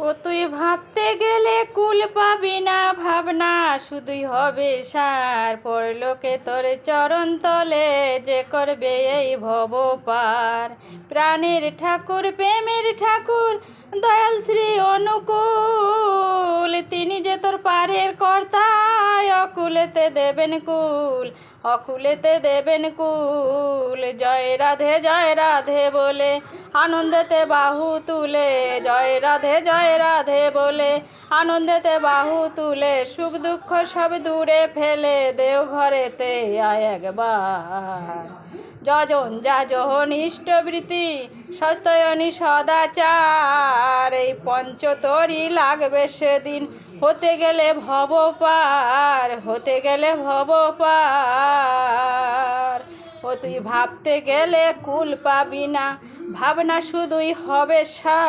ও তুই ভাবতে গেলে কুল পাবি না, ভাবনা শুধুই হবে সার। পরলোকে তোর চরণ তলে যে করবে এই ভব পার। প্রাণের ঠাকুর, প্রেমের ঠাকুর, দয়াল শ্রী অনুকূল, তিনি যে তোর পারের কর্তা। অকুলেতে দেবেন কুল, অকুলেতে দেবেন কুল। জয় রাধে বলে আনন্দেতে বাহু তুলে, জয় রাধে বলে আনন্দেতে বাহু তুলে। সুখ দুঃখ সব দূরে ফেলে দেওঘরেতে আয় একবার। যজন যাজন ইষ্টবৃত্তি সস্তয়নী সদাচার, এই পঞ্চতরি লাগবে সেদিন, হতে গেলে ভব পার, হতে গেলে ভব পার। ও তুই ভাবতে গেলে কুল পাবি না, ভাবনা শুধুই হবে সার।